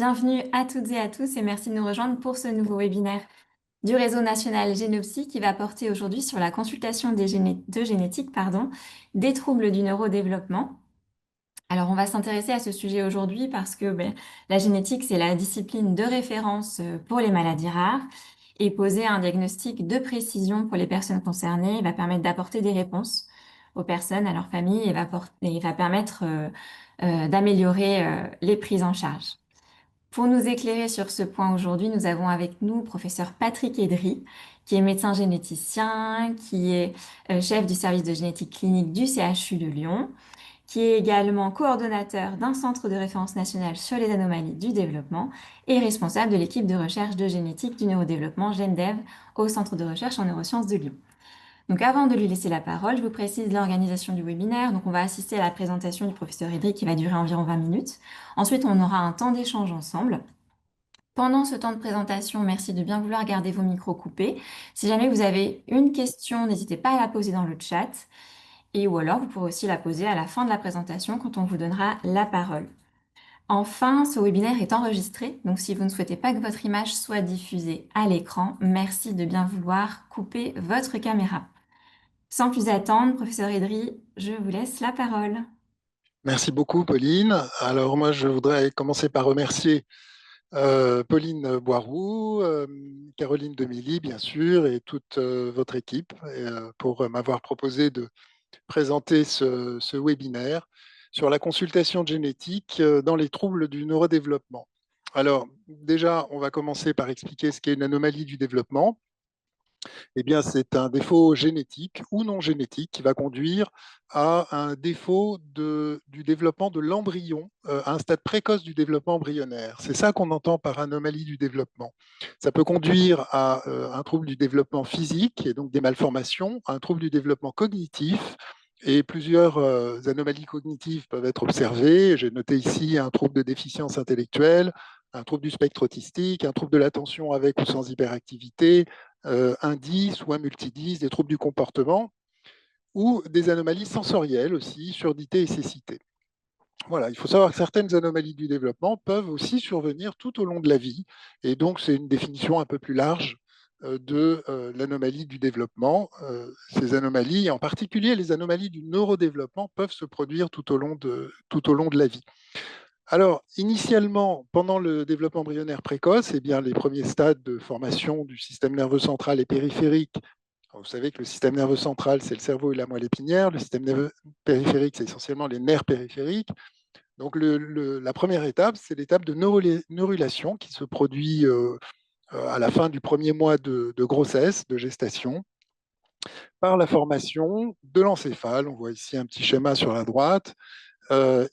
Bienvenue à toutes et à tous et merci de nous rejoindre pour ce nouveau webinaire du réseau national Génopsy qui va porter aujourd'hui sur la consultation de génétique, des troubles du neurodéveloppement. Alors on va s'intéresser à ce sujet aujourd'hui parce que la génétique, c'est la discipline de référence pour les maladies rares et poser un diagnostic de précision pour les personnes concernées va permettre d'apporter des réponses aux personnes, à leurs familles et va permettre d'améliorer les prises en charge. Pour nous éclairer sur ce point aujourd'hui, nous avons avec nous professeur Patrick Edry, qui est médecin généticien, qui est chef du service de génétique clinique du CHU de Lyon, qui est également coordonnateur d'un centre de référence national sur les anomalies du développement et responsable de l'équipe de recherche de génétique du neurodéveloppement GenDev au centre de recherche en neurosciences de Lyon. Donc avant de lui laisser la parole, je vous précise l'organisation du webinaire. Donc on va assister à la présentation du professeur Edry qui va durer environ 20 minutes. Ensuite, on aura un temps d'échange ensemble. Pendant ce temps de présentation, merci de bien vouloir garder vos micros coupés. Si jamais vous avez une question, n'hésitez pas à la poser dans le chat. Et ou alors, vous pourrez aussi la poser à la fin de la présentation quand on vous donnera la parole. Enfin, ce webinaire est enregistré, donc si vous ne souhaitez pas que votre image soit diffusée à l'écran, merci de bien vouloir couper votre caméra. Sans plus attendre, professeur Edry, je vous laisse la parole. Merci beaucoup, Pauline. Alors, moi, je voudrais commencer par remercier Pauline Boiroux, Caroline Demilly, bien sûr, et toute votre équipe pour m'avoir proposé de présenter ce webinaire sur la consultation génétique dans les troubles du neurodéveloppement. Alors, déjà, on va commencer par expliquer ce qu'est une anomalie du développement. Eh bien, c'est un défaut génétique ou non génétique qui va conduire à un défaut du développement de l'embryon à un stade précoce du développement embryonnaire. C'est ça qu'on entend par anomalie du développement. Ça peut conduire à un trouble du développement physique et donc des malformations, à un trouble du développement cognitif. Et plusieurs anomalies cognitives peuvent être observées. J'ai noté ici un trouble de déficience intellectuelle, un trouble du spectre autistique, un trouble de l'attention avec ou sans hyperactivité, un 10 ou un multi-10, des troubles du comportement, ou des anomalies sensorielles aussi, surdité et cécité. Voilà, il faut savoir que certaines anomalies du développement peuvent aussi survenir tout au long de la vie, et donc c'est une définition un peu plus large de l'anomalie du développement. Ces anomalies, en particulier les anomalies du neurodéveloppement, peuvent se produire tout au long de la vie. Alors, initialement, pendant le développement embryonnaire précoce, eh bien, les premiers stades de formation du système nerveux central et périphérique. Vous savez que le système nerveux central, c'est le cerveau et la moelle épinière. Le système nerveux périphérique, c'est essentiellement les nerfs périphériques. Donc, la première étape, c'est l'étape de neurulation qui se produit à la fin du premier mois de grossesse, de gestation, par la formation de l'encéphale. On voit ici un petit schéma sur la droite,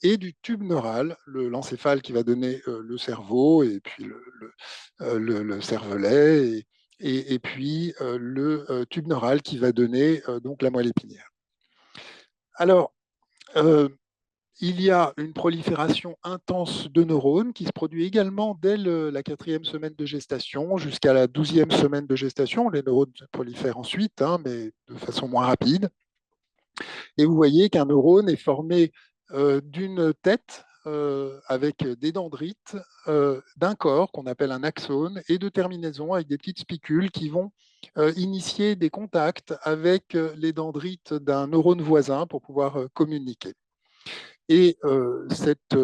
et du tube neural, l'encéphale qui va donner le cerveau, et puis le cervelet, et puis le tube neural qui va donner donc la moelle épinière. Alors, il y a une prolifération intense de neurones qui se produit également dès la 4e semaine de gestation jusqu'à la 12e semaine de gestation. Les neurones se prolifèrent ensuite, mais de façon moins rapide. Et vous voyez qu'un neurone est formé d'une tête avec des dendrites, d'un corps qu'on appelle un axone, et de terminaisons avec des petites spicules qui vont initier des contacts avec les dendrites d'un neurone voisin pour pouvoir communiquer. Et cette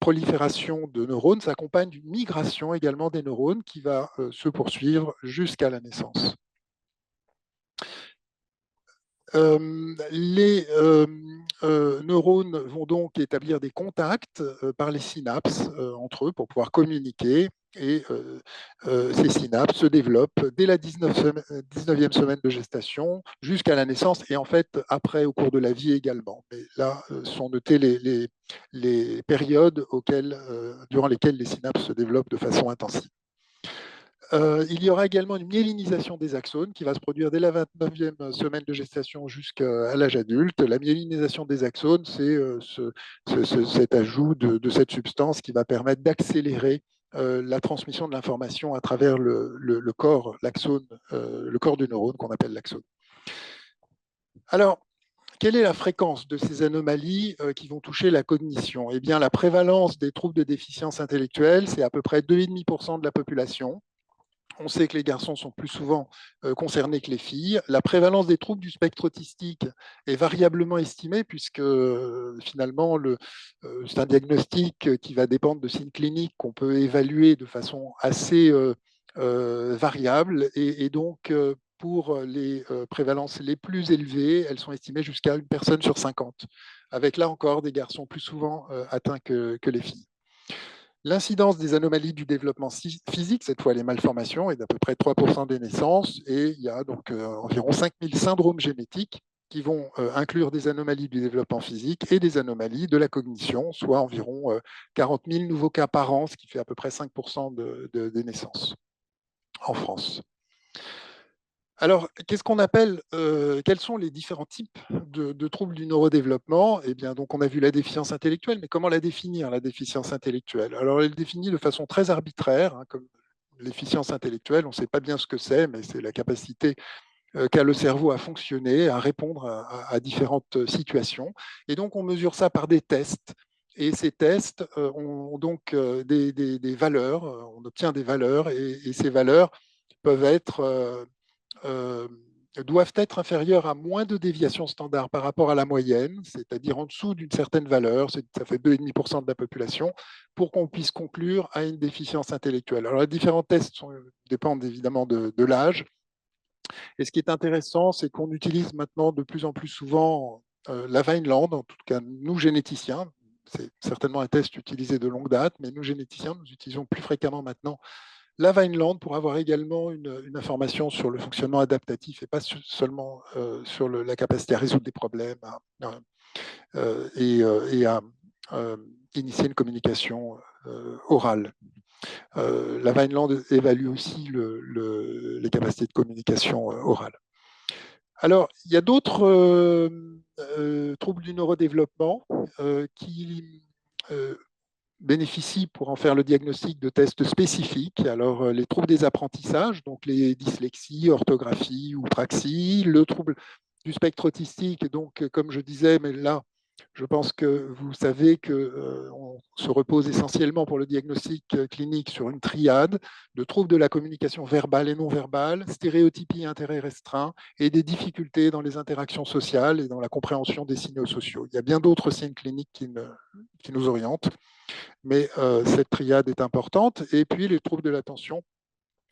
prolifération de neurones s'accompagne d'une migration également des neurones qui va se poursuivre jusqu'à la naissance. Les neurones vont donc établir des contacts par les synapses entre eux pour pouvoir communiquer, et ces synapses se développent dès la 19e semaine de gestation jusqu'à la naissance, et en fait après au cours de la vie également. Mais là sont notées les périodes durant lesquelles les synapses se développent de façon intensive. Il y aura également une myélinisation des axones qui va se produire dès la 29e semaine de gestation jusqu'à l'âge adulte. La myélinisation des axones, c'est cet ajout de cette substance qui va permettre d'accélérer la transmission de l'information à travers le corps, l'axone, le corps du neurone qu'on appelle l'axone. Alors, quelle est la fréquence de ces anomalies qui vont toucher la cognition? Eh bien, la prévalence des troubles de déficience intellectuelle, c'est à peu près 2,5% de la population. On sait que les garçons sont plus souvent concernés que les filles. La prévalence des troubles du spectre autistique est variablement estimée puisque finalement, c'est un diagnostic qui va dépendre de signes cliniques qu'on peut évaluer de façon assez variable. Et donc, pour les prévalences les plus élevées, elles sont estimées jusqu'à une personne sur 50, avec là encore des garçons plus souvent atteints que les filles. L'incidence des anomalies du développement physique, cette fois les malformations, est d'à peu près 3% des naissances et il y a donc environ 5000 syndromes génétiques qui vont inclure des anomalies du développement physique et des anomalies de la cognition, soit environ 40 000 nouveaux cas par an, ce qui fait à peu près 5% des naissances en France. Alors, qu'est-ce qu'on appelle, quels sont les différents types de troubles du neurodéveloppement? Eh bien, donc, on a vu la déficience intellectuelle, mais comment la définir, la déficience intellectuelle? Alors, elle est définie de façon très arbitraire, hein, comme l'efficience intellectuelle, on ne sait pas bien ce que c'est, mais c'est la capacité qu'a le cerveau à fonctionner, à répondre à différentes situations. Et donc, on mesure ça par des tests. Et ces tests ont donc des valeurs, on obtient des valeurs, et ces valeurs peuvent être euh, doivent être inférieures à moins de déviations standards par rapport à la moyenne, c'est-à-dire en dessous d'une certaine valeur, ça fait 2,5% de la population, pour qu'on puisse conclure à une déficience intellectuelle. Alors, les différents tests dépendent évidemment de l'âge. Et ce qui est intéressant, c'est qu'on utilise maintenant de plus en plus souvent la Vineland, en tout cas nous généticiens. C'est certainement un test utilisé de longue date, mais nous généticiens, nous utilisons plus fréquemment maintenant la Vineland pour avoir également une information sur le fonctionnement adaptatif et pas seulement sur la capacité à résoudre des problèmes et à initier une communication orale. La Vineland évalue aussi les capacités de communication orale. Alors, il y a d'autres troubles du neurodéveloppement qui bénéficient pour en faire le diagnostic de tests spécifiques. Alors, les troubles des apprentissages, donc les dyslexies, orthographie ou praxie, le trouble du spectre autistique, donc comme je disais, mais là, je pense que vous savez qu'on se repose essentiellement pour le diagnostic clinique sur une triade de troubles de la communication verbale et non verbale, stéréotypie et intérêt restreint, et des difficultés dans les interactions sociales et dans la compréhension des signaux sociaux. Il y a bien d'autres signes cliniques qui nous orientent, mais cette triade est importante. Et puis les troubles de l'attention,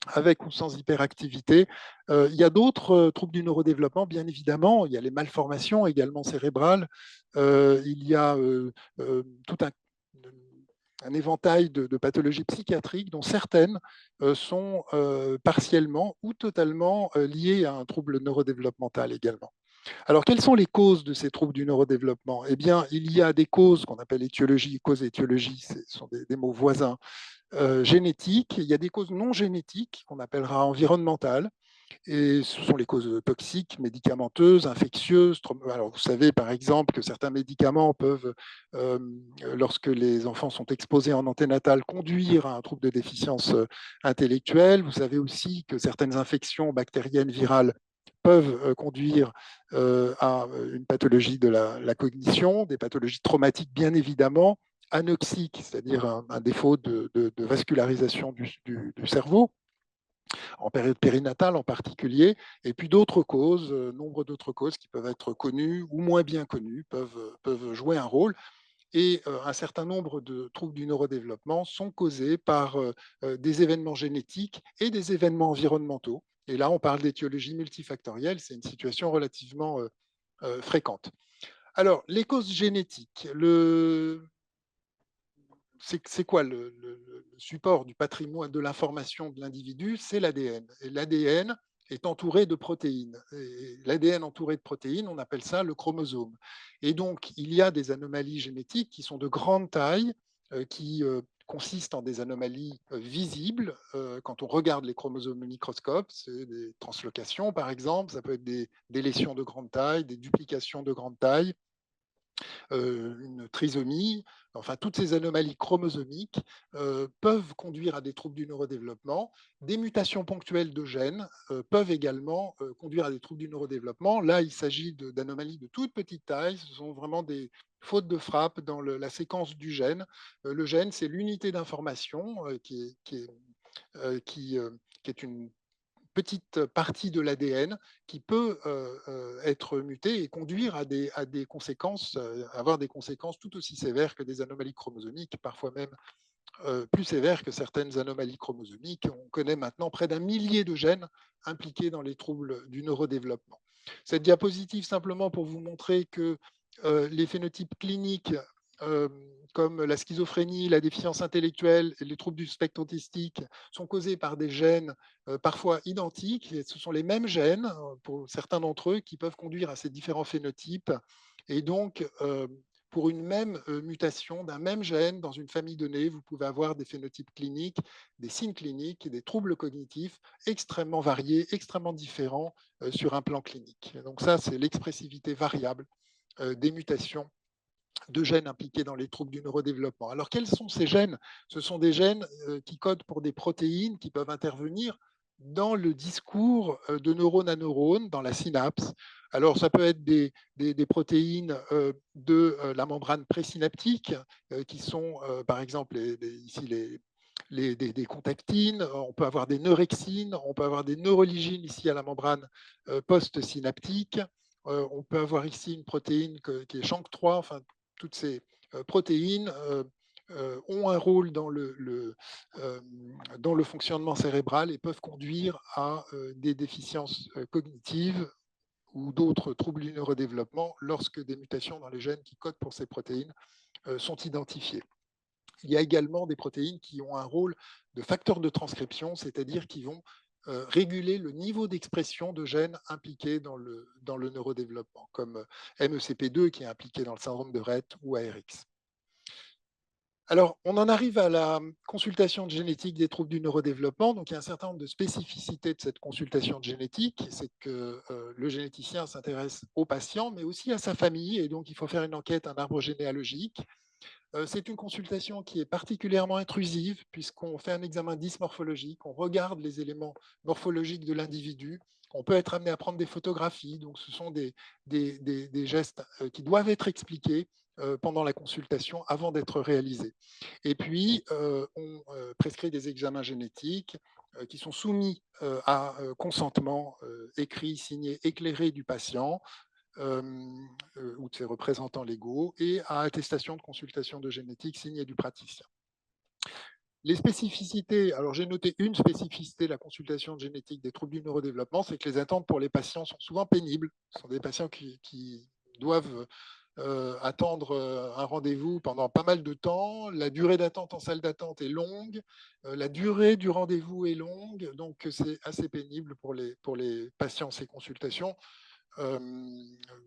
avec ou sans hyperactivité. Il y a d'autres troubles du neurodéveloppement, bien évidemment. Il y a les malformations également cérébrales. Il y a tout un éventail de pathologies psychiatriques dont certaines sont partiellement ou totalement liées à un trouble neurodéveloppemental également. Alors, quelles sont les causes de ces troubles du neurodéveloppement? Eh bien, il y a des causes qu'on appelle étiologie, causes et étiologie, ce sont des mots voisins génétiques. Il y a des causes non génétiques qu'on appellera environnementales. Et ce sont les causes toxiques, médicamenteuses, infectieuses. Alors, vous savez, par exemple, que certains médicaments peuvent, lorsque les enfants sont exposés en anténatal, conduire à un trouble de déficience intellectuelle. Vous savez aussi que certaines infections bactériennes, virales, peuvent conduire à une pathologie de la cognition, des pathologies traumatiques, bien évidemment, anoxiques, c'est-à-dire un défaut de vascularisation du cerveau en période périnatale en particulier, et puis d'autres causes, nombre d'autres causes qui peuvent être connues ou moins bien connues, peuvent jouer un rôle. Et un certain nombre de troubles du neurodéveloppement sont causés par des événements génétiques et des événements environnementaux. Et là, on parle d'étiologie multifactorielle, c'est une situation relativement fréquente. Alors, les causes génétiques, c'est quoi le support du patrimoine de l'information de l'individu? C'est l'ADN. Et l'ADN est entouré de protéines. L'ADN entouré de protéines, on appelle ça le chromosome. Et donc, il y a des anomalies génétiques qui sont de grande taille, qui consistent en des anomalies visibles. Quand on regarde les chromosomes au microscope, c'est des translocations, par exemple, ça peut être des lésions de grande taille, des duplications de grande taille, une trisomie, enfin toutes ces anomalies chromosomiques peuvent conduire à des troubles du neurodéveloppement. Des mutations ponctuelles de gènes peuvent également conduire à des troubles du neurodéveloppement. Là, il s'agit d'anomalies de toute petite taille. Ce sont vraiment des fautes de frappe dans la séquence du gène. Le gène, c'est l'unité d'information qui est une petite partie de l'ADN qui peut être mutée et conduire à des conséquences, avoir des conséquences tout aussi sévères que des anomalies chromosomiques, parfois même plus sévères que certaines anomalies chromosomiques. On connaît maintenant près d'un millier de gènes impliqués dans les troubles du neurodéveloppement. Cette diapositive, simplement pour vous montrer que les phénotypes cliniques euh, comme la schizophrénie, la déficience intellectuelle et les troubles du spectre autistique sont causés par des gènes parfois identiques. Et ce sont les mêmes gènes, pour certains d'entre eux, qui peuvent conduire à ces différents phénotypes. Et donc, pour une même mutation d'un même gène dans une famille donnée, vous pouvez avoir des phénotypes cliniques, des signes cliniques et des troubles cognitifs extrêmement variés, extrêmement différents sur un plan clinique. Et donc ça, c'est l'expressivité variable des mutations de gènes impliqués dans les troubles du neurodéveloppement. Alors, quels sont ces gènes? Ce sont des gènes qui codent pour des protéines qui peuvent intervenir dans le discours de neurone à neurone, dans la synapse. Alors, ça peut être des protéines de la membrane présynaptique, qui sont, par exemple, ici des contactines, on peut avoir des neurexines, on peut avoir des neuroligines ici à la membrane post-synaptique. On peut avoir ici une protéine qui est SHANK3, enfin, toutes ces protéines ont un rôle dans le fonctionnement cérébral et peuvent conduire à des déficiences cognitives ou d'autres troubles du neurodéveloppement lorsque des mutations dans les gènes qui codent pour ces protéines sont identifiées. Il y a également des protéines qui ont un rôle de facteur de transcription, c'est-à-dire qui vont réguler le niveau d'expression de gènes impliqués dans le neurodéveloppement, comme MECP2 qui est impliqué dans le syndrome de Rett ou ARX. Alors, on en arrive à la consultation de génétique des troubles du neurodéveloppement. Donc, il y a un certain nombre de spécificités de cette consultation de génétique. C'est que le généticien s'intéresse au patient, mais aussi à sa famille. Et donc, il faut faire une enquête, un arbre généalogique. C'est une consultation qui est particulièrement intrusive puisqu'on fait un examen dysmorphologique, on regarde les éléments morphologiques de l'individu, on peut être amené à prendre des photographies, donc ce sont des gestes qui doivent être expliqués pendant la consultation avant d'être réalisés. Et puis, on prescrit des examens génétiques qui sont soumis à consentement écrit, signé, éclairé du patient, ou de ses représentants légaux, et à attestation de consultation de génétique signée du praticien. Les spécificités, alors j'ai noté une spécificité de la consultation de génétique des troubles du neurodéveloppement, c'est que les attentes pour les patients sont souvent pénibles. Ce sont des patients qui doivent attendre un rendez-vous pendant pas mal de temps. La durée d'attente en salle d'attente est longue. La durée du rendez-vous est longue. Donc, c'est assez pénible pour les patients, ces consultations,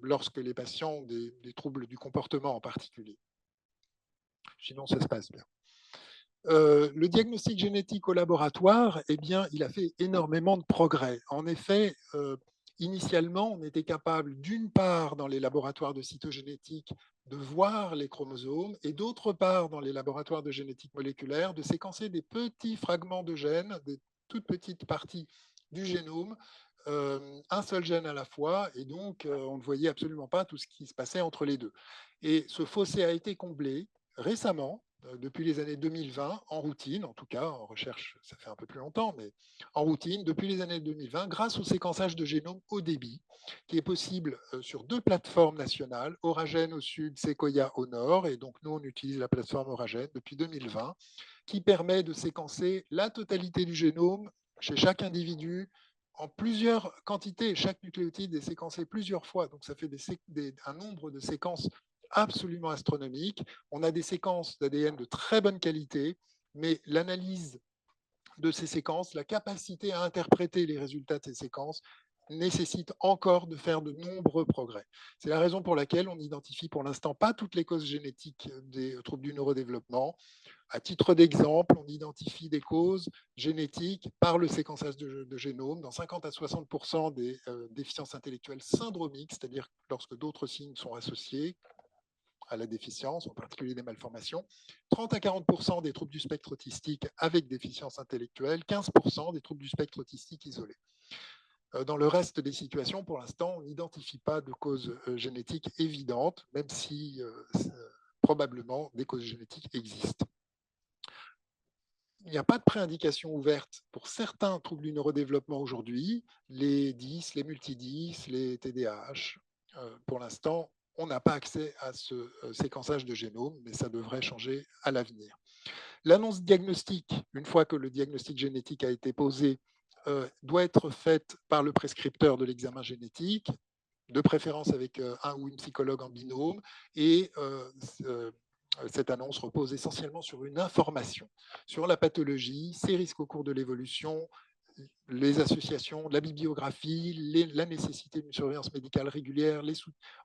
lorsque les patients ont des troubles du comportement en particulier. Sinon, ça se passe bien. Le diagnostic génétique au laboratoire, eh bien, il a fait énormément de progrès. En effet, initialement, on était capable, d'une part, dans les laboratoires de cytogénétique, de voir les chromosomes, et d'autre part, dans les laboratoires de génétique moléculaire, de séquencer des petits fragments de gènes, des toutes petites parties du génome, un seul gène à la fois, et donc on ne voyait absolument pas tout ce qui se passait entre les deux. Et ce fossé a été comblé récemment, depuis les années 2020, en routine, en tout cas, en recherche, ça fait un peu plus longtemps, mais en routine, depuis les années 2020, grâce au séquençage de génome haut débit, qui est possible sur deux plateformes nationales, Oragen au sud, Sequoia au nord, et donc nous, on utilise la plateforme Oragen depuis 2020, qui permet de séquencer la totalité du génome chez chaque individu en plusieurs quantités. Chaque nucléotide est séquencé plusieurs fois, donc ça fait un nombre de séquences absolument astronomique. On a des séquences d'ADN de très bonne qualité, mais l'analyse de ces séquences, la capacité à interpréter les résultats de ces séquences nécessite encore de faire de nombreux progrès. C'est la raison pour laquelle on n'identifie pour l'instant pas toutes les causes génétiques des troubles du neurodéveloppement. À titre d'exemple, on identifie des causes génétiques par le séquençage de génome dans 50 à 60% des déficiences intellectuelles syndromiques, c'est-à-dire lorsque d'autres signes sont associés, à la déficience, en particulier des malformations, 30 à 40% des troubles du spectre autistique avec déficience intellectuelle, 15% des troubles du spectre autistique isolés. Dans le reste des situations, pour l'instant, on n'identifie pas de causes génétiques évidentes, même si probablement des causes génétiques existent. Il n'y a pas de préindication ouverte pour certains troubles du neurodéveloppement aujourd'hui, les 10, les multi-10, les TDAH. Pour l'instant, on n'a pas accès à ce séquençage de génome, mais ça devrait changer à l'avenir. L'annonce diagnostique, une fois que le diagnostic génétique a été posé, doit être faite par le prescripteur de l'examen génétique, de préférence avec un ou une psychologue en binôme, et cette annonce repose essentiellement sur une information sur la pathologie, ses risques au cours de l'évolution, les associations, la bibliographie, la nécessité d'une surveillance médicale régulière.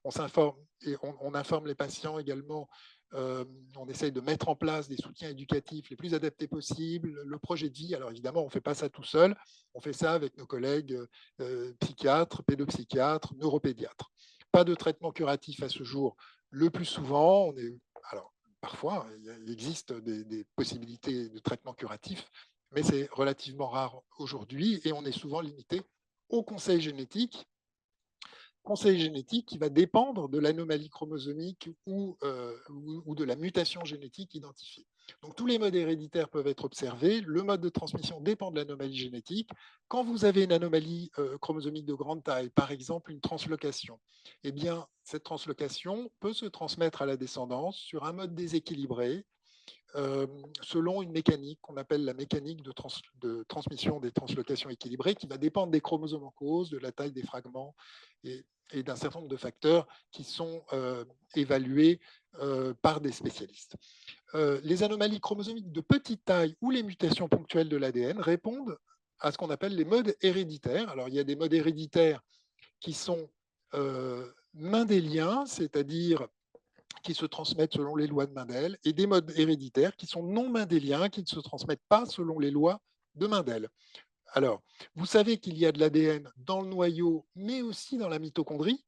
On s'informe et on informe les patients également. On essaye de mettre en place des soutiens éducatifs les plus adaptés possibles, le projet de vie. Alors évidemment, on ne fait pas ça tout seul, on fait ça avec nos collègues psychiatres, pédopsychiatres, neuropédiatres. Pas de traitement curatif à ce jour. Le plus souvent, alors parfois, il existe des possibilités de traitement curatif, mais c'est relativement rare aujourd'hui et on est souvent limité au conseil génétique qui va dépendre de l'anomalie chromosomique ou de la mutation génétique identifiée. Donc tous les modes héréditaires peuvent être observés. Le mode de transmission dépend de l'anomalie génétique. Quand vous avez une anomalie chromosomique de grande taille, par exemple une translocation, eh bien, cette translocation peut se transmettre à la descendance sur un mode déséquilibré selon une mécanique qu'on appelle la mécanique de transmission des translocations équilibrées, qui va dépendre des chromosomes en cause, de la taille des fragments et d'un certain nombre de facteurs qui sont évalués par des spécialistes. Les anomalies chromosomiques de petite taille ou les mutations ponctuelles de l'ADN répondent à ce qu'on appelle les modes héréditaires. Alors, il y a des modes héréditaires qui sont mendéliens, c'est-à-dire qui se transmettent selon les lois de Mendel, et des modes héréditaires qui sont non mendéliens, qui ne se transmettent pas selon les lois de Mendel. Alors, vous savez qu'il y a de l'ADN dans le noyau, mais aussi dans la mitochondrie.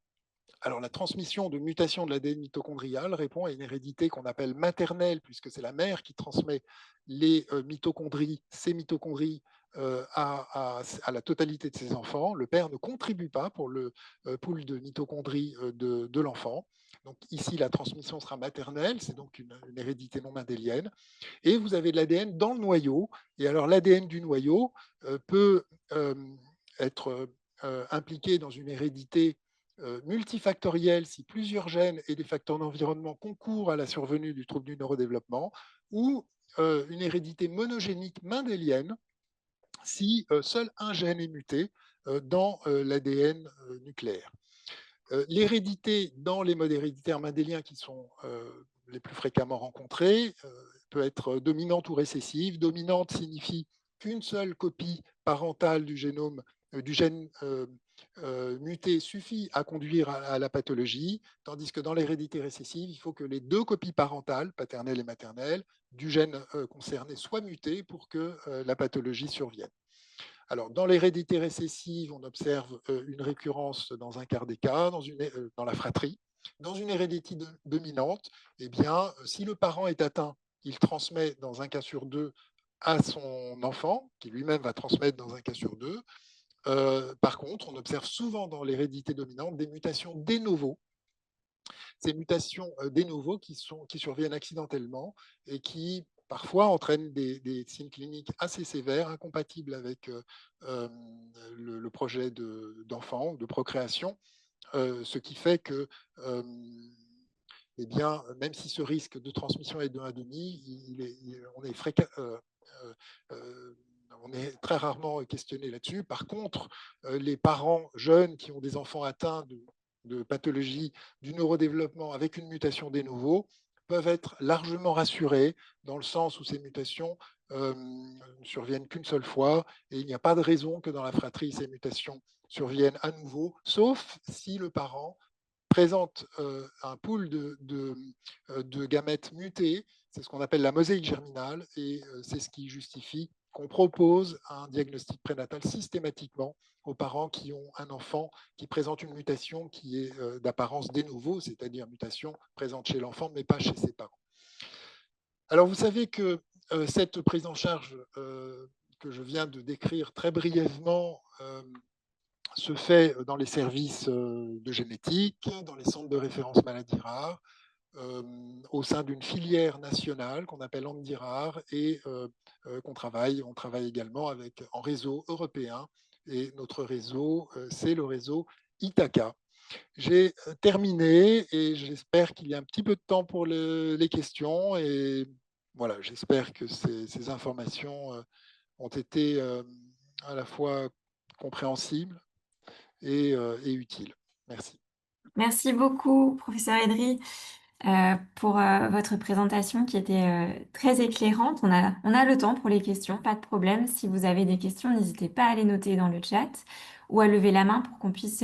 Alors, la transmission de mutation de l'ADN mitochondrial répond à une hérédité qu'on appelle maternelle, puisque c'est la mère qui transmet les mitochondries, ces mitochondries, à la totalité de ses enfants. Le père ne contribue pas pour le pool de mitochondries de l'enfant. Donc ici, la transmission sera maternelle, c'est donc une hérédité non mendélienne. Et vous avez de l'ADN dans le noyau. Et alors l'ADN du noyau peut être impliqué dans une hérédité multifactorielle si plusieurs gènes et des facteurs d'environnement concourent à la survenue du trouble du neurodéveloppement, ou une hérédité monogénique mendélienne si seul un gène est muté dans l'ADN nucléaire. L'hérédité dans les modes héréditaires mendéliens qui sont les plus fréquemment rencontrés peut être dominante ou récessive. Dominante signifie qu'une seule copie parentale du génome, du gène muté suffit à conduire à la pathologie, tandis que dans l'hérédité récessive, il faut que les deux copies parentales, paternelle et maternelle, du gène concerné soient mutées pour que la pathologie survienne. Alors, dans l'hérédité récessive, on observe une récurrence dans un quart des cas, dans la fratrie. Dans une hérédité dominante, eh bien, si le parent est atteint, il transmet dans un cas sur deux à son enfant, qui lui-même va transmettre dans un cas sur deux. Par contre, on observe souvent dans l'hérédité dominante des mutations de novo. Ces mutations de novo qui surviennent accidentellement et qui parfois entraînent des signes cliniques assez sévères, incompatibles avec le projet d'enfant ou de procréation, ce qui fait que eh bien, même si ce risque de transmission est de 1,5, on est très rarement questionné là-dessus. Par contre, les parents jeunes qui ont des enfants atteints de pathologies du neurodéveloppement avec une mutation des nouveaux peuvent être largement rassurés dans le sens où ces mutations ne surviennent qu'une seule fois et il n'y a pas de raison que dans la fratrie, ces mutations surviennent à nouveau, sauf si le parent présente un pool de gamètes mutés, c'est ce qu'on appelle la mosaïque germinale, et c'est ce qui justifie qu'on propose un diagnostic prénatal systématiquement aux parents qui ont un enfant qui présente une mutation qui est d'apparence de novo, c'est-à-dire mutation présente chez l'enfant, mais pas chez ses parents. Alors, vous savez que cette prise en charge que je viens de décrire très brièvement se fait dans les services de génétique, dans les centres de référence maladies rares, au sein d'une filière nationale qu'on appelle Andirar et on travaille également en réseau européen. Et notre réseau, c'est le réseau Ithaca. J'ai terminé et j'espère qu'il y a un petit peu de temps pour les questions. Et voilà, j'espère que ces informations ont été à la fois compréhensibles et utiles. Merci. Merci beaucoup, professeur Edry, pour votre présentation qui était très éclairante. On a le temps pour les questions, pas de problème. Si vous avez des questions, n'hésitez pas à les noter dans le chat ou à lever la main pour qu'on puisse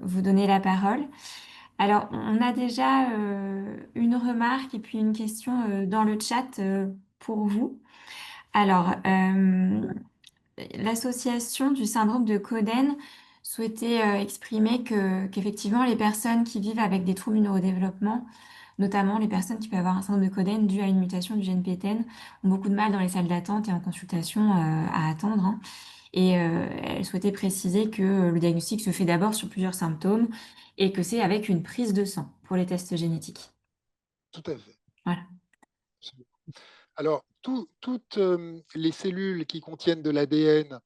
vous donner la parole. Alors, on a déjà une remarque et puis une question dans le chat pour vous. Alors, l'association du syndrome de Coden souhaitait exprimer qu'effectivement, les personnes qui vivent avec des troubles du neurodéveloppement, notamment les personnes qui peuvent avoir un syndrome de Coden dû à une mutation du gène PTEN, ont beaucoup de mal dans les salles d'attente et en consultation à attendre, hein. Et elle souhaitait préciser que le diagnostic se fait d'abord sur plusieurs symptômes et que c'est avec une prise de sang pour les tests génétiques. Tout à fait. Voilà. Alors, toutes les cellules qui contiennent de l'ADN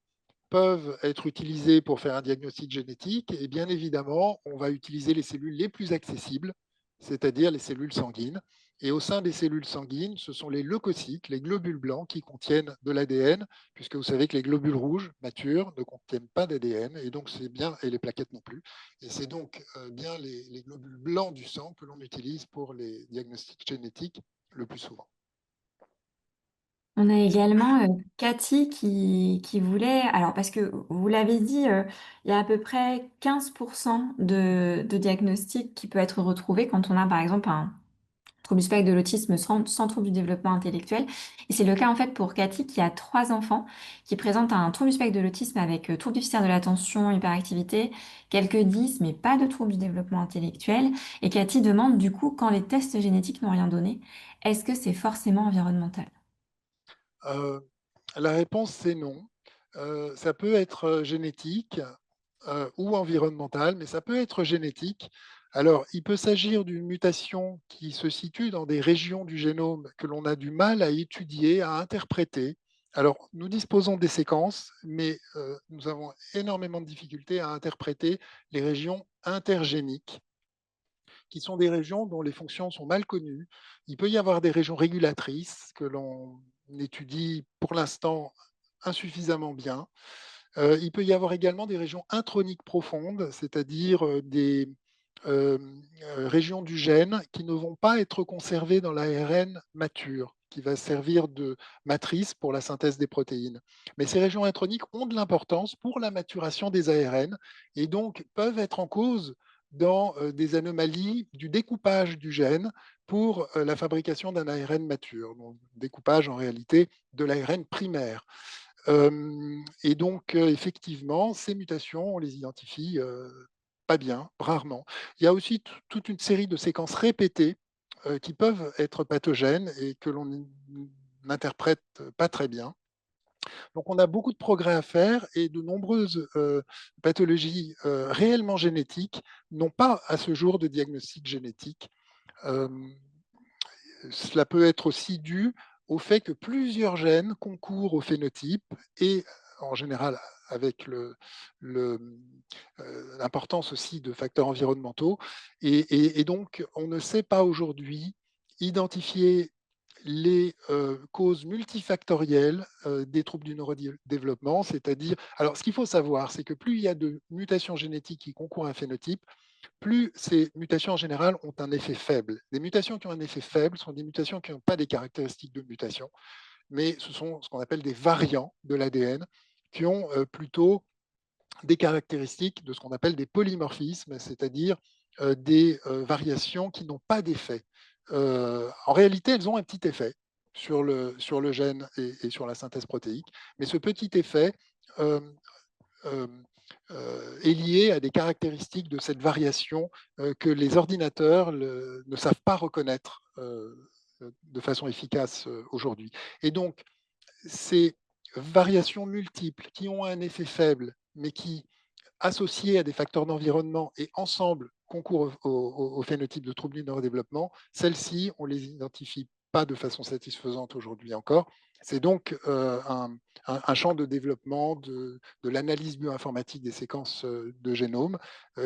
peuvent être utilisées pour faire un diagnostic génétique. Et bien évidemment, on va utiliser les cellules les plus accessibles, c'est-à-dire les cellules sanguines. Et au sein des cellules sanguines, ce sont les leucocytes, les globules blancs, qui contiennent de l'ADN, puisque vous savez que les globules rouges matures ne contiennent pas d'ADN, et donc c'est bien, et les plaquettes non plus. Et c'est donc bien les globules blancs du sang que l'on utilise pour les diagnostics génétiques le plus souvent. On a également Cathy qui voulait, alors parce que vous l'avez dit, il y a à peu près 15% de diagnostics qui peut être retrouvé quand on a par exemple un trouble du spectre de l'autisme sans trouble du développement intellectuel. Et c'est le cas en fait pour Cathy qui a 3 enfants qui présentent un trouble du spectre de l'autisme avec trouble déficitaire de l'attention, hyperactivité, quelques 10, mais pas de trouble du développement intellectuel. Et Cathy demande du coup, quand les tests génétiques n'ont rien donné, est-ce que c'est forcément environnemental? Euh, la réponse, c'est non. Ça peut être génétique ou environnemental, mais ça peut être génétique. Alors, il peut s'agir d'une mutation qui se situe dans des régions du génome que l'on a du mal à étudier, à interpréter. Alors, nous disposons des séquences, mais nous avons énormément de difficultés à interpréter les régions intergéniques, qui sont des régions dont les fonctions sont mal connues. Il peut y avoir des régions régulatrices que l'on étudie pour l'instant insuffisamment bien. Il peut y avoir également des régions introniques profondes, c'est-à-dire des euh, régions du gène qui ne vont pas être conservées dans l'ARN mature, qui va servir de matrice pour la synthèse des protéines. Mais ces régions introniques ont de l'importance pour la maturation des ARN et donc peuvent être en cause dans des anomalies du découpage du gène pour la fabrication d'un ARN mature, donc découpage en réalité de l'ARN primaire. Et donc, effectivement, ces mutations, on les identifie pas bien, rarement. Il y a aussi toute une série de séquences répétées qui peuvent être pathogènes et que l'on n'interprète pas très bien. Donc, on a beaucoup de progrès à faire et de nombreuses pathologies réellement génétiques n'ont pas à ce jour de diagnostic génétique. Euh, Cela peut être aussi dû au fait que plusieurs gènes concourent au phénotype et en général avec l'importance aussi de facteurs environnementaux. Et donc, on ne sait pas aujourd'hui identifier les causes multifactorielles des troubles du neurodéveloppement, c'est-à-dire, alors ce qu'il faut savoir, c'est que plus il y a de mutations génétiques qui concourent à un phénotype, plus ces mutations en général ont un effet faible. Les mutations qui ont un effet faible sont des mutations qui n'ont pas des caractéristiques de mutation, mais ce sont ce qu'on appelle des variants de l'ADN qui ont plutôt des caractéristiques de ce qu'on appelle des polymorphismes, c'est-à-dire des variations qui n'ont pas d'effet. En réalité, elles ont un petit effet, sur le gène et sur la synthèse protéique. Mais ce petit effet euh, euh, est lié à des caractéristiques de cette variation que les ordinateurs ne savent pas reconnaître de façon efficace aujourd'hui. Et donc, ces variations multiples qui ont un effet faible, mais qui, associées à des facteurs d'environnement et ensemble, concourent au phénotype de troubles du neurodéveloppement, celles-ci, on ne les identifie pas de façon satisfaisante aujourd'hui encore. C'est donc un champ de développement de l'analyse bioinformatique des séquences de génome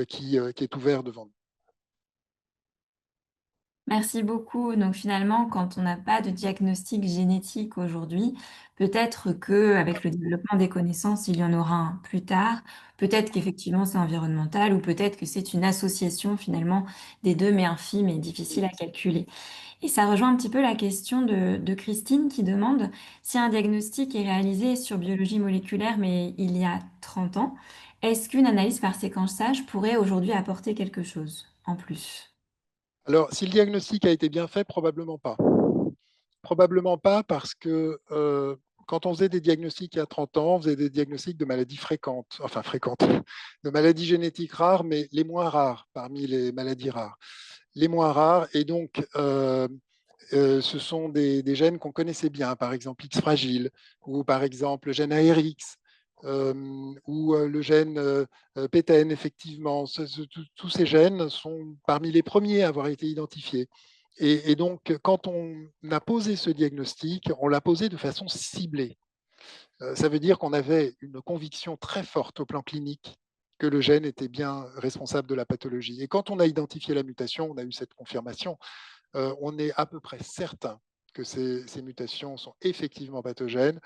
qui est ouvert devant nous. Merci beaucoup. Donc finalement, quand on n'a pas de diagnostic génétique aujourd'hui, peut-être qu'avec le développement des connaissances, il y en aura un plus tard. Peut-être qu'effectivement c'est environnemental ou peut-être que c'est une association finalement des deux, mais infime et difficile à calculer. Et ça rejoint un petit peu la question de Christine qui demande si un diagnostic est réalisé sur biologie moléculaire, mais il y a 30 ans, est-ce qu'une analyse par séquençage pourrait aujourd'hui apporter quelque chose en plus? Alors, si le diagnostic a été bien fait, probablement pas. Probablement pas parce que quand on faisait des diagnostics il y a 30 ans, on faisait des diagnostics de maladies fréquentes, enfin fréquentes, de maladies génétiques rares, mais les moins rares parmi les maladies rares. Les moins rares, et donc ce sont des gènes qu'on connaissait bien, par exemple X fragile, ou par exemple le gène ARX, ou le gène PTEN, effectivement. Tous ces gènes sont parmi les premiers à avoir été identifiés. Et donc, quand on a posé ce diagnostic, on l'a posé de façon ciblée. Ça veut dire qu'on avait une conviction très forte au plan clinique que le gène était bien responsable de la pathologie. Et quand on a identifié la mutation, on a eu cette confirmation. On est à peu près certain que ces mutations sont effectivement pathogènes.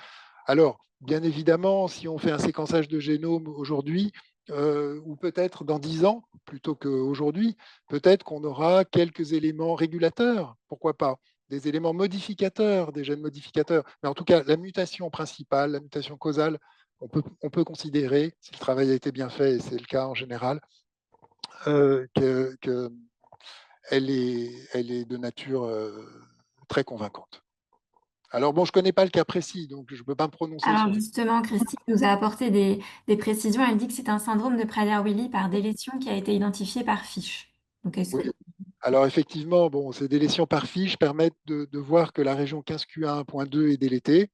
Alors, bien évidemment, si on fait un séquençage de génome aujourd'hui, ou peut-être dans 10 ans, plutôt qu'aujourd'hui, peut-être qu'on aura quelques éléments régulateurs, pourquoi pas, des éléments modificateurs, des gènes modificateurs. Mais en tout cas, la mutation principale, la mutation causale, on peut considérer, si le travail a été bien fait, et c'est le cas en général, que elle est de nature très convaincante. Alors bon, je ne connais pas le cas précis, donc je ne peux pas me prononcer Alors sur ce. justement, Christine nous a apporté des précisions. Elle dit que c'est un syndrome de Prader-Willi par délétion qui a été identifié par fiche. Donc est-ce Oui. que... Alors effectivement, bon, ces délétions par fiche permettent de voir que la région 15q1.2 est délétée.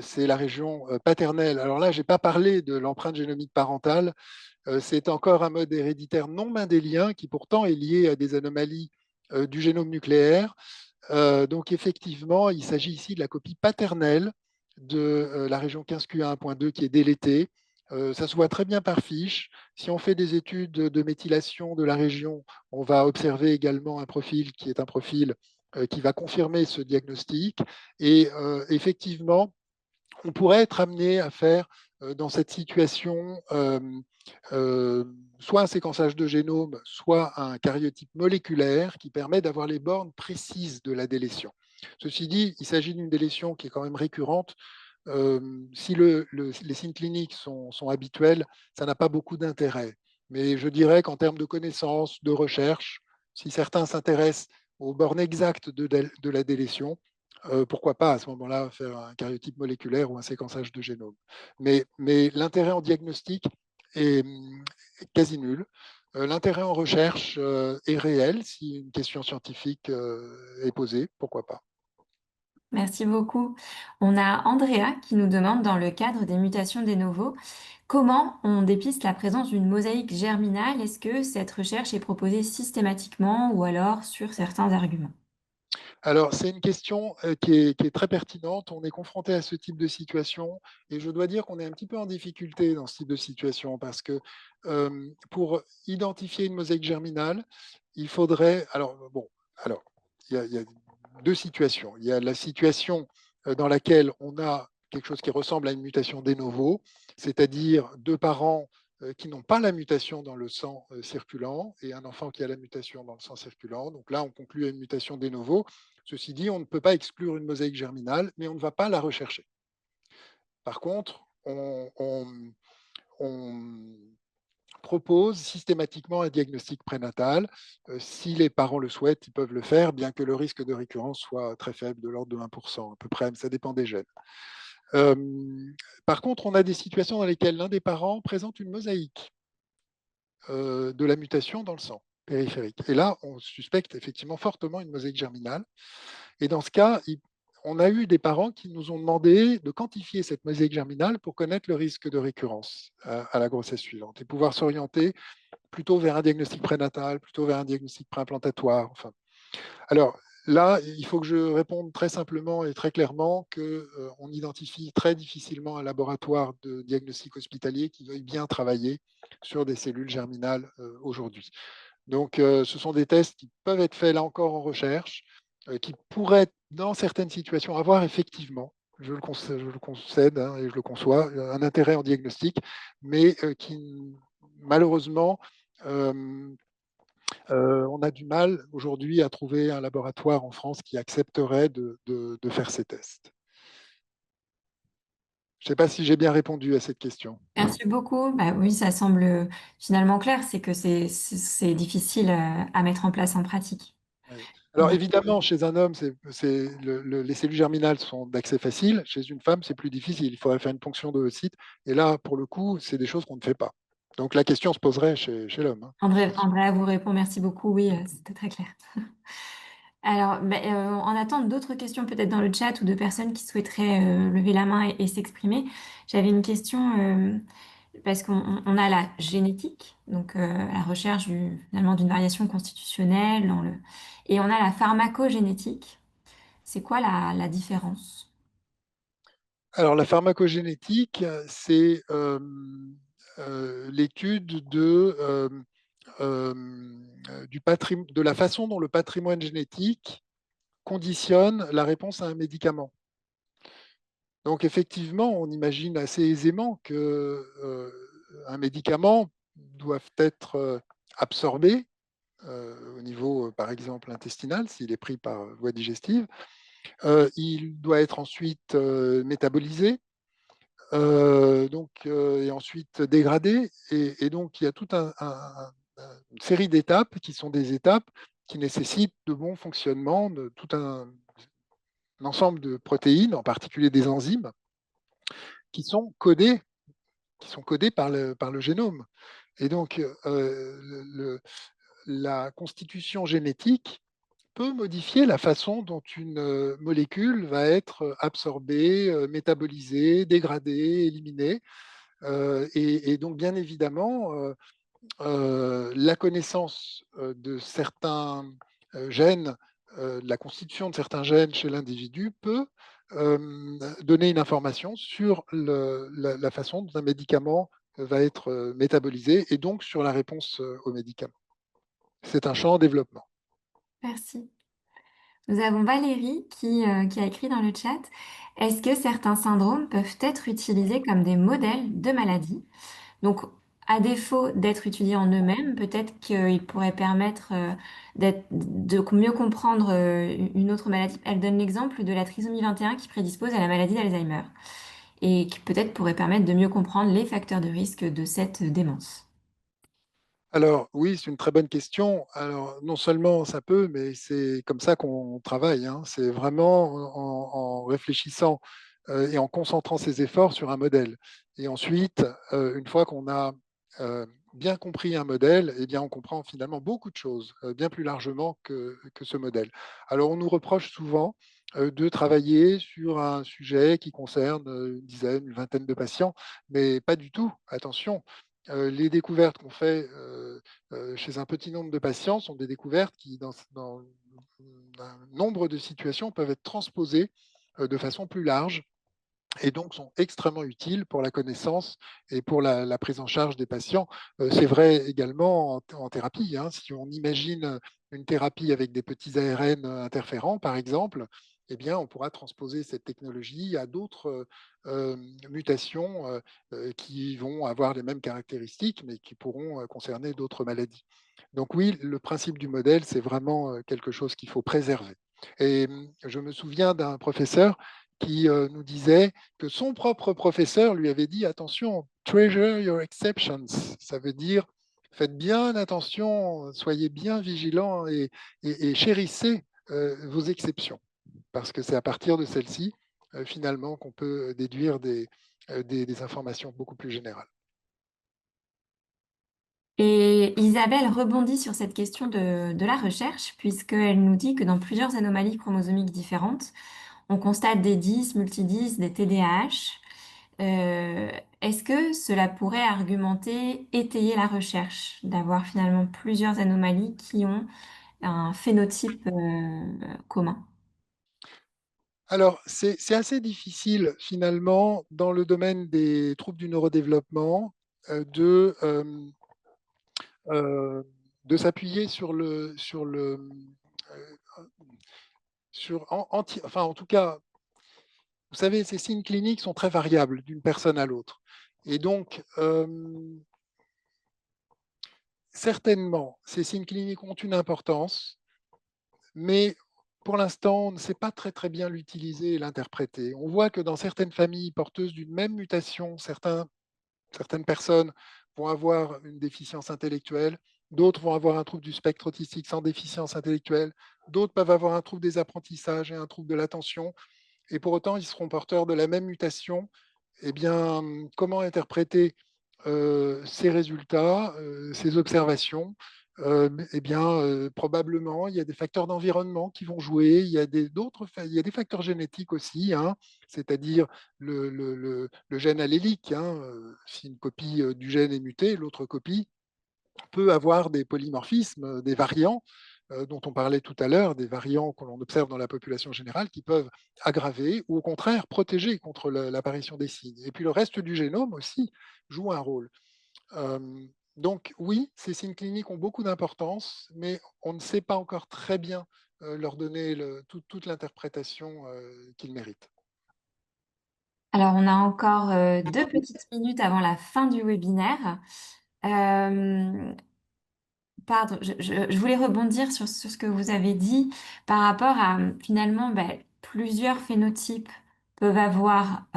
C'est la région paternelle. Alors là, je n'ai pas parlé de l'empreinte génomique parentale. C'est encore un mode héréditaire non mendélien qui pourtant est lié à des anomalies du génome nucléaire. Donc effectivement, il s'agit ici de la copie paternelle de la région 15q1.2 qui est délétée. Ça se voit très bien par fiche. Si on fait des études de méthylation de la région, on va observer également un profil qui est un profil qui va confirmer ce diagnostic. Et effectivement, on pourrait être amené à faire dans cette situation soit un séquençage de génome, soit un karyotype moléculaire qui permet d'avoir les bornes précises de la délétion. Ceci dit, il s'agit d'une délétion qui est quand même récurrente. Si les signes cliniques sont habituels, ça n'a pas beaucoup d'intérêt. Mais je dirais qu'en termes de connaissances, de recherche, si certains s'intéressent aux bornes exactes de la délétion, pourquoi pas à ce moment-là faire un karyotype moléculaire ou un séquençage de génome. Mais l'intérêt en diagnostic est quasi nul. L'intérêt en recherche est réel si une question scientifique est posée, pourquoi pas. Merci beaucoup. On a Andrea qui nous demande, dans le cadre des mutations des novos, comment on dépiste la présence d'une mosaïque germinale? Est-ce que cette recherche est proposée systématiquement ou alors sur certains arguments? Alors, c'est une question qui est très pertinente. On est confronté à ce type de situation et je dois dire qu'on est un petit peu en difficulté dans ce type de situation parce que pour identifier une mosaïque germinale, il faudrait. Alors, bon, alors, il y a deux situations. Il y a la situation dans laquelle on a quelque chose qui ressemble à une mutation de novo, c'est-à-dire deux parents qui n'ont pas la mutation dans le sang circulant et un enfant qui a la mutation dans le sang circulant. Donc là, on conclut à une mutation de novo. Ceci dit, on ne peut pas exclure une mosaïque germinale, mais on ne va pas la rechercher. Par contre, on propose systématiquement un diagnostic prénatal. Si les parents le souhaitent, ils peuvent le faire, bien que le risque de récurrence soit très faible, de l'ordre de 1% à peu près, mais ça dépend des gènes. Euh, Par contre, on a des situations dans lesquelles l'un des parents présente une mosaïque de la mutation dans le sang périphérique. Et là, on suspecte effectivement fortement une mosaïque germinale. Et dans ce cas, on a eu des parents qui nous ont demandé de quantifier cette mosaïque germinale pour connaître le risque de récurrence à la grossesse suivante et pouvoir s'orienter plutôt vers un diagnostic prénatal, plutôt vers un diagnostic préimplantatoire. Enfin. Alors là, il faut que je réponde très simplement et très clairement qu'on identifie très difficilement un laboratoire de diagnostic hospitalier qui veuille bien travailler sur des cellules germinales aujourd'hui. Donc, ce sont des tests qui peuvent être faits là encore en recherche, qui pourraient, dans certaines situations, avoir effectivement, je le concède hein, et je le conçois, un intérêt en diagnostic, mais qui, malheureusement, on a du mal aujourd'hui à trouver un laboratoire en France qui accepterait de faire ces tests. Je ne sais pas si j'ai bien répondu à cette question. Merci beaucoup. Bah oui, ça semble finalement clair, c'est que c'est difficile à mettre en place en pratique. Oui. Alors Ouais. évidemment, chez un homme, les cellules germinales sont d'accès facile. Chez une femme, c'est plus difficile. Il faudrait faire une ponction d'ovocytes. Et là, pour le coup, c'est des choses qu'on ne fait pas. Donc la question se poserait chez l'homme. Hein. Andrea vous répond merci beaucoup. Oui, c'était très clair. Alors, en attente d'autres questions peut-être dans le chat ou de personnes qui souhaiteraient lever la main et s'exprimer, j'avais une question parce qu'on a la génétique, donc la recherche finalement d'une variation constitutionnelle et on a la pharmacogénétique. C'est quoi la différence? Alors la pharmacogénétique, c'est l'étude euh, de la façon dont le patrimoine génétique conditionne la réponse à un médicament. Donc effectivement, on imagine assez aisément que un médicament doit être absorbé au niveau, par exemple, intestinal, s'il est pris par voie digestive. Il doit être ensuite métabolisé, et ensuite dégradé. Et donc, il y a toute une série d'étapes qui sont des étapes qui nécessitent de bon fonctionnement de tout un ensemble de protéines, en particulier des enzymes, qui sont codées, par le génome. Et donc, la constitution génétique peut modifier la façon dont une molécule va être absorbée, métabolisée, dégradée, éliminée. Et donc, bien évidemment, la connaissance de certains gènes, de la constitution de certains gènes chez l'individu peut donner une information sur la façon dont un médicament va être métabolisé et donc sur la réponse au médicament. C'est un champ en développement. Merci. Nous avons Valérie qui a écrit dans le chat, est-ce que certains syndromes peuvent être utilisés comme des modèles de maladie? Donc, à défaut d'être étudiés en eux-mêmes, peut-être qu'ils pourraient permettre de mieux comprendre une autre maladie. Elle donne l'exemple de la trisomie 21 qui prédispose à la maladie d'Alzheimer et qui peut-être pourrait permettre de mieux comprendre les facteurs de risque de cette démence. Alors oui, c'est une très bonne question. Alors non seulement ça peut, mais c'est comme ça qu'on travaille. Hein. C'est vraiment en réfléchissant et en concentrant ses efforts sur un modèle. Et ensuite, une fois qu'on a bien compris un modèle, eh bien on comprend finalement beaucoup de choses, bien plus largement que ce modèle. Alors on nous reproche souvent de travailler sur un sujet qui concerne une dizaine, une vingtaine de patients, mais pas du tout. Attention, les découvertes qu'on fait chez un petit nombre de patients sont des découvertes qui, dans un nombre de situations, peuvent être transposées de façon plus large et donc sont extrêmement utiles pour la connaissance et pour la prise en charge des patients. C'est vrai également en thérapie. Hein. Si on imagine une thérapie avec des petits ARN interférents, par exemple, eh bien, on pourra transposer cette technologie à d'autres mutations qui vont avoir les mêmes caractéristiques, mais qui pourront concerner d'autres maladies. Donc oui, le principe du modèle, c'est vraiment quelque chose qu'il faut préserver. Et je me souviens d'un professeur qui nous disait que son propre professeur lui avait dit attention, treasure your exceptions. Ça veut dire Faites bien attention, soyez bien vigilants et chérissez vos exceptions, parce que c'est à partir de celles-ci, finalement, qu'on peut déduire des informations beaucoup plus générales. Et Isabelle rebondit sur cette question de la recherche, puisqu'elle nous dit que dans plusieurs anomalies chromosomiques différentes, on constate des 10, multidis, des TDAH. Est-ce que cela pourrait argumenter, étayer la recherche, d'avoir finalement plusieurs anomalies qui ont un phénotype commun? Alors, c'est assez difficile, finalement, dans le domaine des troubles du neurodéveloppement, euh, de, euh, euh, de s'appuyer euh, enfin, en tout cas, vous savez, ces signes cliniques sont très variables d'une personne à l'autre. Et donc, certainement, ces signes cliniques ont une importance, mais pour l'instant, on ne sait pas très bien l'utiliser et l'interpréter. On voit que dans certaines familles porteuses d'une même mutation, certaines personnes vont avoir une déficience intellectuelle, d'autres vont avoir un trouble du spectre autistique sans déficience intellectuelle, d'autres peuvent avoir un trouble des apprentissages et un trouble de l'attention, et pour autant, ils seront porteurs de la même mutation. Eh bien, comment interpréter ces résultats, ces observations? Eh bien, probablement, il y a des facteurs d'environnement qui vont jouer, il y a des facteurs génétiques aussi, hein, c'est-à-dire le gène allélique. Hein, si une copie du gène est mutée, l'autre copie peut avoir des polymorphismes, des variants dont on parlait tout à l'heure, des variants que l'on observe dans la population générale qui peuvent aggraver ou au contraire protéger contre l'apparition des signes. Et puis le reste du génome aussi joue un rôle. Euh, donc oui, ces signes cliniques ont beaucoup d'importance, mais on ne sait pas encore très bien leur donner toute l'interprétation qu'ils méritent. Alors, on a encore 2 petites minutes avant la fin du webinaire. Euh, Pardon, je voulais rebondir sur ce que vous avez dit par rapport à finalement plusieurs phénotypes peuvent avoir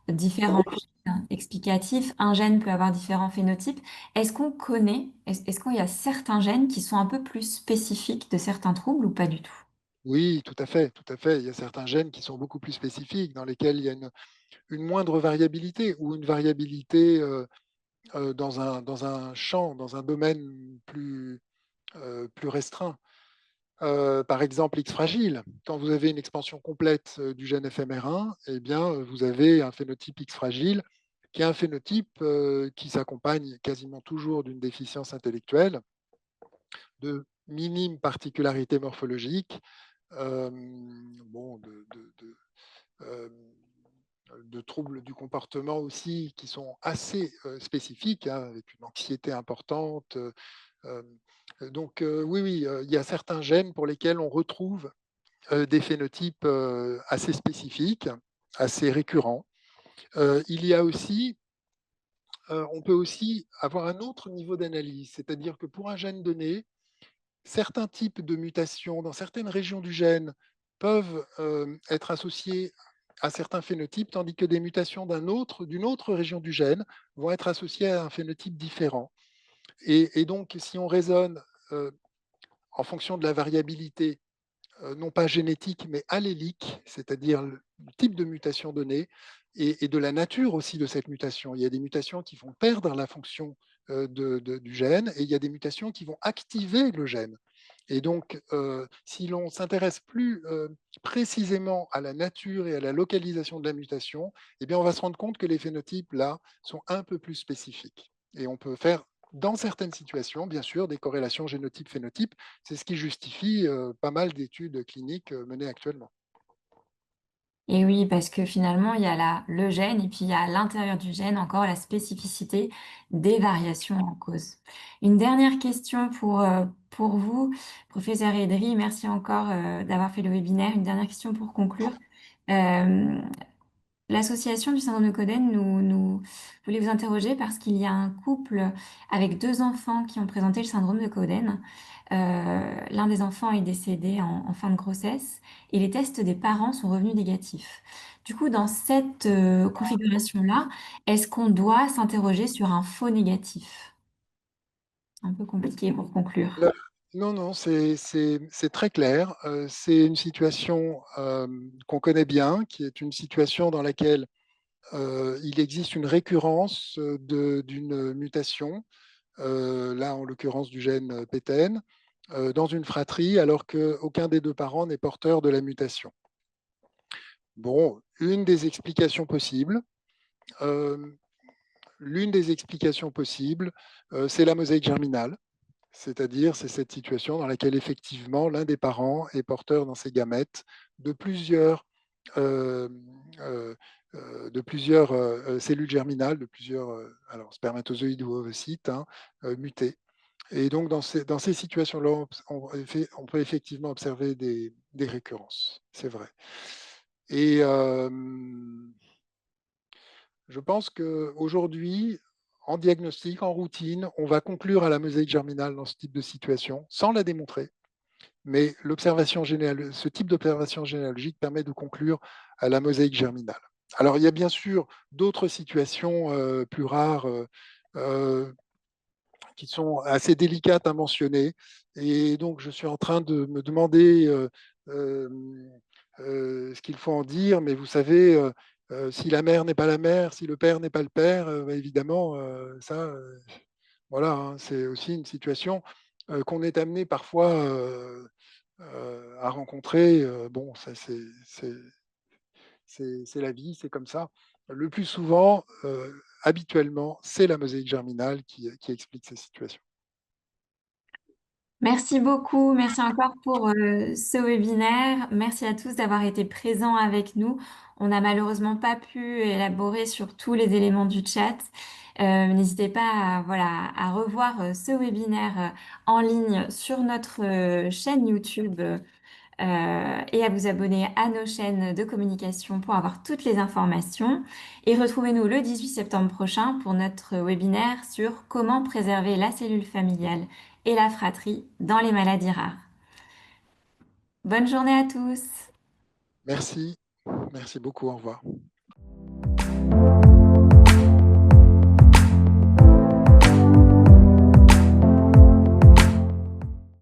différents gènes explicatifs. Un gène peut avoir différents phénotypes. Est-ce qu'on connaît, est-ce qu'il y a certains gènes qui sont un peu plus spécifiques de certains troubles ou pas du tout? Oui, tout à fait, tout à fait. Il y a certains gènes qui sont beaucoup plus spécifiques, dans lesquels il y a une moindre variabilité ou une variabilité dans un champ, dans un domaine plus restreint. Par exemple, X fragile. Quand vous avez une expansion complète du gène FMR1, eh bien, vous avez un phénotype X fragile qui est un phénotype qui s'accompagne quasiment toujours d'une déficience intellectuelle, de minimes particularités morphologiques, bon, euh, de troubles du comportement aussi qui sont assez spécifiques, hein, avec une anxiété importante. Euh, oui, oui, il y a certains gènes pour lesquels on retrouve des phénotypes assez spécifiques, assez récurrents. Il y a aussi, on peut aussi avoir un autre niveau d'analyse, c'est-à-dire que pour un gène donné, certains types de mutations dans certaines régions du gène peuvent être associées à certains phénotypes, tandis que des mutations d'une autre région du gène vont être associées à un phénotype différent. Et donc, si on raisonne en fonction de la variabilité, non pas génétique, mais allélique, c'est-à-dire le type de mutation donnée, et de la nature aussi de cette mutation. Il y a des mutations qui vont perdre la fonction du gène, et il y a des mutations qui vont activer le gène. Et donc, si l'on s'intéresse plus précisément à la nature et à la localisation de la mutation, eh bien, on va se rendre compte que les phénotypes, là, sont un peu plus spécifiques. Et on peut faire, dans certaines situations, bien sûr, des corrélations génotype-phénotype. C'est ce qui justifie pas mal d'études cliniques menées actuellement. Et oui, parce que finalement, il y a le gène et puis il y a à l'intérieur du gène encore la spécificité des variations en cause. Une dernière question pour vous, professeur Edry. Merci encore d'avoir fait le webinaire. Une dernière question pour conclure. Euh, L'association du syndrome de Coden nous voulait vous interroger parce qu'il y a un couple avec 2 enfants qui ont présenté le syndrome de Coden. L'un des enfants est décédé en fin de grossesse et les tests des parents sont revenus négatifs. Du coup, dans cette configuration-là, est-ce qu'on doit s'interroger sur un faux négatif? un peu compliqué pour conclure. Le- Non, non, c'est très clair. C'est une situation qu'on connaît bien, qui est une situation dans laquelle il existe une récurrence d'une mutation, là en l'occurrence du gène PTEN, dans une fratrie, alors qu'aucun des deux parents n'est porteur de la mutation. Bon, euh, l'une des explications possibles, c'est la mosaïque germinale, c'est-à-dire c'est cette situation dans laquelle effectivement l'un des parents est porteur dans ses gamètes de plusieurs, euh, euh, cellules germinales, de plusieurs alors, spermatozoïdes ou ovocytes hein, mutés. Et donc dans ces situations-là, on peut effectivement observer des récurrences, c'est vrai. Et je pense qu'aujourd'hui, en diagnostic, en routine, on va conclure à la mosaïque germinale dans ce type de situation, sans la démontrer. Mais ce type d'observation généalogique permet de conclure à la mosaïque germinale. Alors, il y a bien sûr d'autres situations plus rares euh, qui sont assez délicates à mentionner. Et donc, je suis en train de me demander euh, ce qu'il faut en dire. Mais vous savez, si la mère n'est pas la mère, si le père n'est pas le père, bah, évidemment, ça, voilà, hein, c'est aussi une situation qu'on est amené parfois à rencontrer. Bon, ça, c'est la vie, c'est comme ça. Le plus souvent, habituellement, c'est la mosaïque germinale qui explique ces situations. Merci beaucoup, merci encore pour ce webinaire. Merci à tous d'avoir été présents avec nous. On n'a malheureusement pas pu élaborer sur tous les éléments du chat. N'hésitez pas à, voilà, à revoir ce webinaire en ligne sur notre chaîne YouTube et à vous abonner à nos chaînes de communication pour avoir toutes les informations. Et retrouvez-nous le 18 septembre prochain pour notre webinaire sur comment préserver la cellule familiale et la fratrie dans les maladies rares. Bonne journée à tous! Merci, merci beaucoup, au revoir.